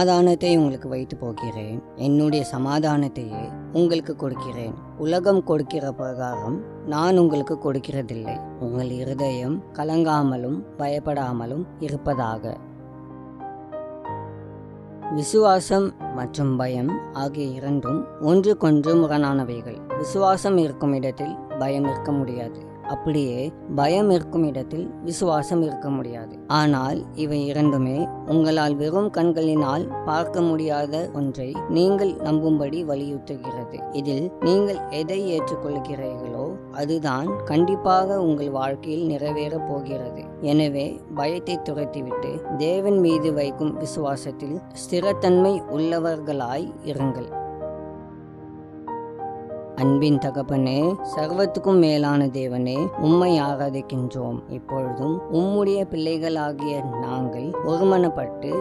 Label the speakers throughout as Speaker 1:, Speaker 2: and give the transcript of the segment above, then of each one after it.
Speaker 1: சமாதானத்தை உங்களுக்கு வைத்து போகிறேன், என்னுடைய சமாதானத்தையே உங்களுக்கு கொடுக்கிறேன். உலகம் கொடுக்கிற பிரகாரம் நான் உங்களுக்கு கொடுக்கிறதில்லை. உங்கள் இருதயம் கலங்காமலும் பயப்படாமலும் இருப்பதாக. விசுவாசம் மற்றும் பயம் ஆகிய இரண்டும் ஒன்றுக்கொன்று முரணானவைகள். விசுவாசம் இருக்கும் இடத்தில் பயம் இருக்க முடியாது. அப்படியே பயம் இருக்கும் இடத்தில் விசுவாசம் இருக்க முடியாது. ஆனால் இவை இரண்டுமே உங்களால் வெறும் கண்களினால் பார்க்க முடியாத ஒன்றை நீங்கள் நம்பும்படி வலியுறுத்துகிறது. இதில் நீங்கள் எதை ஏற்றுக்கொள்கிறீர்களோ அதுதான் கண்டிப்பாக உங்கள் வாழ்க்கையில் நிறைவேறப் போகிறது. எனவே பயத்தை துரத்திவிட்டு தேவன் மீது வைக்கும் விசுவாசத்தில் ஸ்திரத்தன்மை உள்ளவர்களாய் இருங்கள். அன்பின் தகப்பனே, சர்வத்துக்கும் மேலான தேவனே, உம்மை ஆராதிக்கின்றோம். இப்பொழுதும் உம்முடைய பிள்ளைகளாகிய நாங்கள் ஒருமனப்பட்டு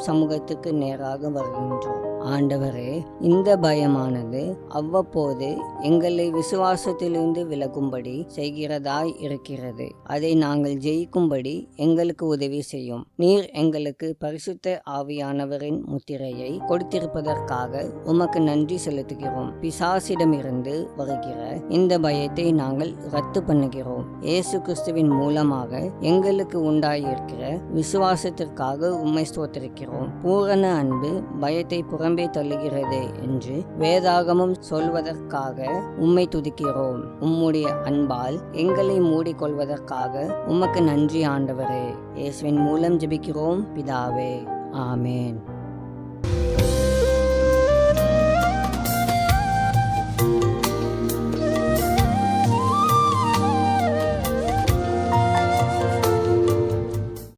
Speaker 1: சமூகத்துக்கு நேராக வருகின்றோம். ஆண்டவரே, இந்த பயமானது அவ்வப்போது எங்களை விசுவாசத்திலிருந்து விலகும்படி செய்கிறதாய் இருக்கிறது. அதை நாங்கள் ஜெயிக்கும்படி எங்களுக்கு உதவி செய்யும். நீர் எங்களுக்கு பரிசுத்த ஆவியானவரின் முத்திரையை கொடுத்திருப்பதற்காக உமக்கு நன்றி செலுத்துகிறோம். பிசாசிடமிருந்து வருகிற இந்த பயத்தை நாங்கள் ரத்து பண்ணுகிறோம். இயேசு கிறிஸ்துவின் மூலமாக எங்களுக்கு உண்டாயிருக்கிற விசுவாசத்திற்காக உம்மை ஸ்தோத்திரிக்கிறோம். பூரண அன்பு பயத்தை புறம்பே தள்ளுகிறது என்று வேதாகமம் சொல்வதற்காக உம்மை துதிக்கிறோம். உம்முடைய அன்பால் எங்களை மூடிக்கொள்வதற்காக உமக்கு நன்றி ஆண்டவரே. இயேசுவின் மூலம் ஜெபிக்கிறோம் பிதாவே, ஆமேன்.